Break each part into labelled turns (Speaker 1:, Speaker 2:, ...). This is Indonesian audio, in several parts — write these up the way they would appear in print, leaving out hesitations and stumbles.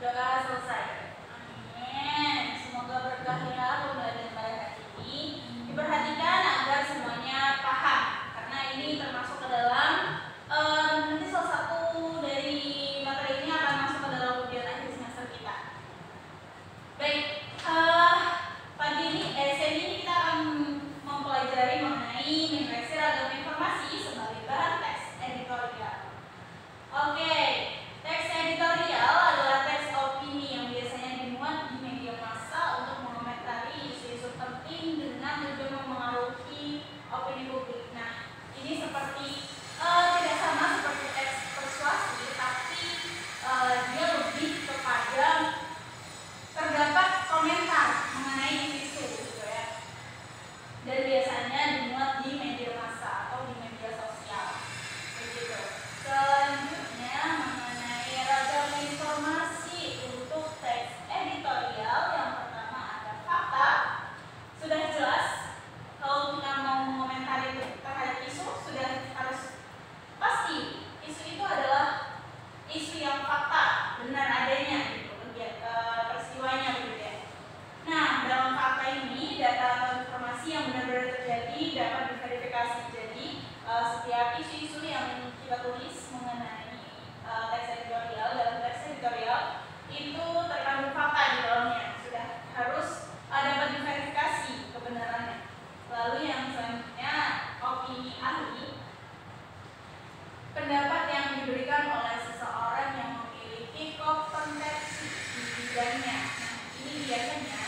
Speaker 1: Doa selesai. Amin. Semoga berkah ya pembelajaran pada hari ini. Diperhatikan agar semuanya paham, karena ini termasuk ke dalam nanti salah satu dari materi ini akan masuk ke dalam ujian akhir semester kita. Baik, pagi ini sesi ini kita akan mempelajari mengenai membrasi ragam informasi sebagai bahan teks editorial. Oke, teks editorial adalah teks opini yang biasanya dimuat di media massa untuk mengomentari isu-isu penting dengan tujuan memengaruhi opini publik. Nah, ini seperti tidak sama seperti teks persuasi, tapi dia lebih kepada terdapat komentar mengenai isu gitu ya. Dan biasanya dimuat di media massa atau di media sosial. Begitu. Selanjutnya mengenai ragam informasi untuk teks editorial, yang pertama ada fakta. Sudah jelas kalau kita mau mengomentari terhadap isu sudah harus pasti isu itu adalah isu yang fakta, benar adanya gitu, peristiwanya begitu ya. Nah, dalam fakta ini data atau informasi yang benar-benar terjadi dapat diverifikasi. Jadi setiap isu-isu yang kita tulis mengenai teks editorial, dalam teks editorial itu terkandung fakta di dalamnya, sudah harus dapat diverifikasi kebenarannya. Lalu yang selanjutnya opini ahli, pendapat yang diberikan oleh seseorang yang memiliki kompetensi di bidangnya. Nah, ini biasanya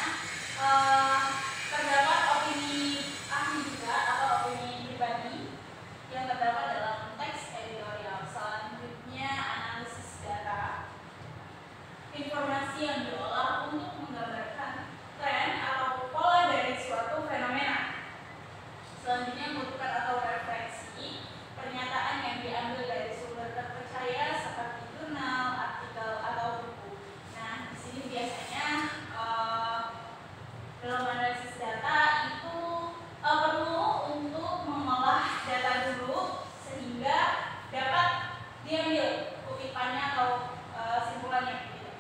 Speaker 1: terdapat opini ahli juga atau opini pribadi yang terdapat dalam teks editorial. Selanjutnya analisis data, informasi yang diolah untuk menggambarkan tren atau pola dari suatu fenomena. Selanjutnya kutukan atau refleksi, pernyataan yang diambil dari sumber terpercaya seperti jurnal, artikel, atau buku. Nah, di sini biasanya dalam analisis data itu perlu untuk mengolah data dulu sehingga dapat diambil kutipannya atau simpulannya gitu.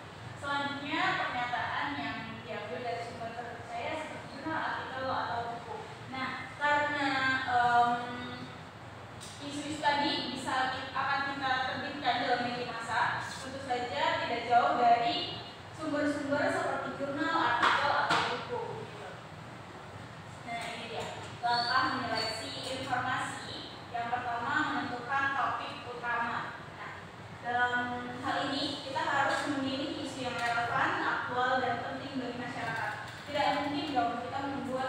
Speaker 1: Selanjutnya pernyataan yang diambil dari sumber terpercaya seperti jurnal, artikel, atau buku. Nah, karena isu-isu tadi akan kita terbitkan dalam media massa, tentu saja tidak jauh dari sumber-sumber seperti jurnal, artikel, atau buku gitu. Nah, ini dia langkah menyeleksi informasi. Yang pertama, menentukan topik utama. Nah, dalam hal ini kita harus memilih isu yang relevan, aktual, dan penting bagi masyarakat. Tidak mungkin dong kita membuat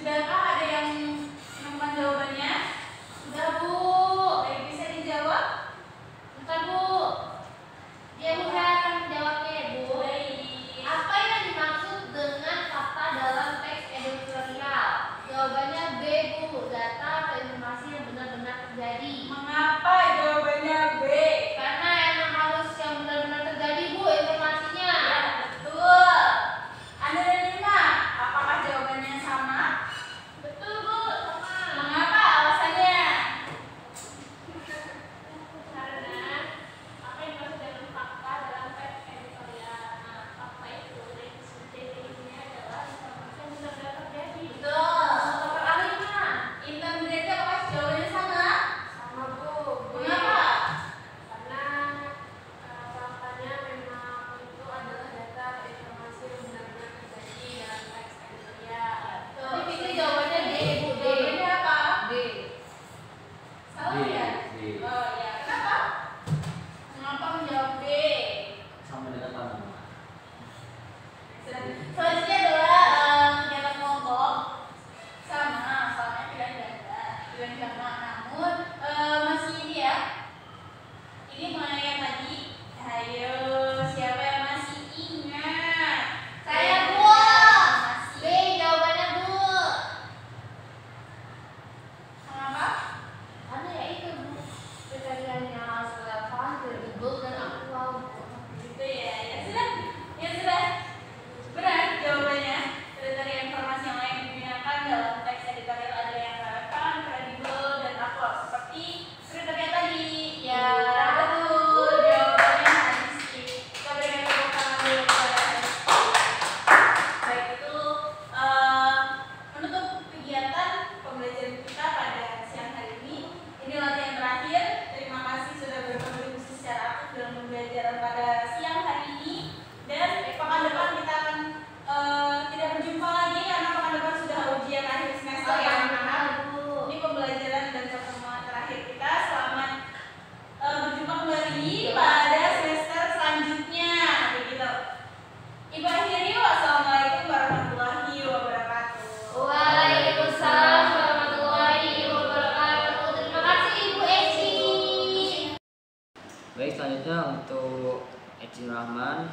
Speaker 1: Sudahkah ada yang menemukan jawabannya? Sudah, Bu. Baik, bisa dijawab?
Speaker 2: Bentar, Bu. Dia saya akan menjawabnya, Bu.
Speaker 1: Baik.
Speaker 2: Apa yang dimaksud dengan fakta dalam teks editorial? Jawabannya B, Bu. Data atau informasi yang benar-benar terjadi.
Speaker 1: Mengapa jawabannya B?
Speaker 2: Karena emang harus yang benar-benar terjadi, Bu, informasinya.
Speaker 1: Ya, betul. Anda dan Lina, apakah jawabannya sama?
Speaker 2: Betul, Bu. Sama.
Speaker 1: Mengapa alasannya?
Speaker 2: Karena apa yang dimaksud dengan fakta dalam teks editorial? Nah, fakta itu definisinya adalah informasi yang benar-benar terjadi.
Speaker 1: Betul.
Speaker 2: Dokter ahli mana?
Speaker 1: Intan berarti apakah jawabannya sama?
Speaker 2: Sama, Bu.
Speaker 1: Mengapa?
Speaker 2: Karena faktanya memang itu adalah data atau informasi yang benar-benar terjadi dalam teks editorial.
Speaker 1: Betul.
Speaker 2: Jadi Fitri jawabannya D, Bu. D.
Speaker 1: Jawabannya apa?
Speaker 2: D.
Speaker 1: Salah
Speaker 3: D,
Speaker 1: ya?
Speaker 3: D.
Speaker 1: Oh ya, kenapa? Mengapa menjawab D?
Speaker 3: Sama dengan mana?
Speaker 1: Selanjutnya adalah kegiatan kelompok. Sama, soalnya pilihan ganda, pilihan ganda. Namun masih ini ya. Ini mengenai yang tadi. Ayo, siapa yang masih ingat?
Speaker 2: Saya, Bu. B,
Speaker 1: Masih.
Speaker 2: jawabannya, Bu.
Speaker 1: Mengapa?
Speaker 2: Karena ya itu, Bu. Pencariannya relevan, kredibel, dan aktual.
Speaker 1: Gitu ya. Ya sudah. Ya sudah. Benar jawabannya. Kriteria informasi yang lain digunakan dalam teks editorial adalah yang relevan, kredibel, dan aktual. Seperti kriteria tadi. Ya, betul. Jawabannya Hadisti. Kita berikan tepuk tangan dulu kepada Hadisti. Baik, itu menutup kegiatan pembelajaran kita pada siang hari ini. Ini latihan terakhir. Terima kasih sudah berkontribusi secara aktif dalam pembelajaran pada siang hari ini. Dan pekan depan kita akan tidak berjumpa lagi karena pekan depan sudah ujian akhir semester
Speaker 2: Oh, ya,
Speaker 1: yang mana.
Speaker 2: Bu.
Speaker 1: Ini pembelajaran dan pertemuan terakhir kita. Selamat berjumpa kembali pada semester selanjutnya. Begitu. Ibu akhiri, wassalamualaikum warahmatullahi wabarakatuh.
Speaker 2: Waalaikumsalam warahmatullahi wabarakatuh. Terima kasih, Ibu Eci.
Speaker 3: Baik, selanjutnya untuk Eci Rahman,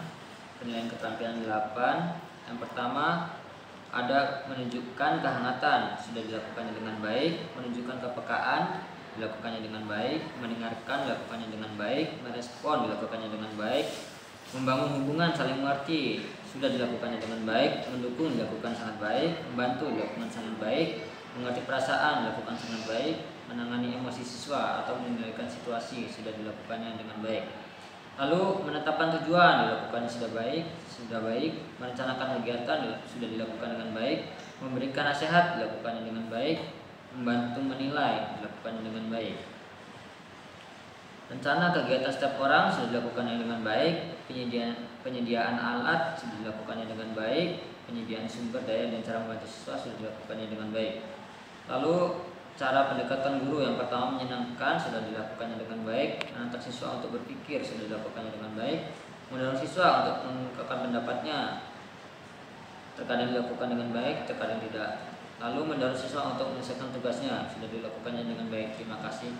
Speaker 3: penilaian keterampilan 8. Yang pertama ada menunjukkan kehangatan, sudah dilakukannya dengan baik. Menunjukkan kepekaan, dilakukannya dengan baik. Mendengarkan, dilakukannya dengan baik. Merespon, dilakukannya dengan baik. Membangun hubungan saling mengerti, sudah dilakukannya dengan baik. Mendukung, dilakukan sangat baik. Membantu, dilakukan sangat baik. Mengerti perasaan, dilakukan sangat baik. Menangani emosi siswa atau mengendalikan situasi, sudah dilakukannya dengan baik. Lalu menetapkan tujuan, dilakukannya sudah baik. Merencanakan kegiatan, sudah dilakukan dengan baik. Memberikan nasihat, dilakukannya dengan baik. Membantu menilai, dilakukannya dengan baik. Rencana kegiatan setiap orang sudah dilakukannya dengan baik. Penyediaan alat sudah dilakukannya dengan baik. Penyediaan sumber daya dan cara membantu siswa sudah dilakukannya dengan baik. Lalu cara pendekatan guru yang pertama menyenangkan sudah dilakukannya dengan baik. Menantang siswa untuk berpikir sudah dilakukannya dengan baik. Mendorong siswa untuk mengungkapkan pendapatnya terkadang dilakukan dengan baik, terkadang tidak. Lalu mendorong siswa untuk menyelesaikan tugasnya sudah dilakukannya dengan baik. Terima kasih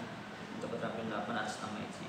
Speaker 3: untuk keterampilan 8 atas nama Eci.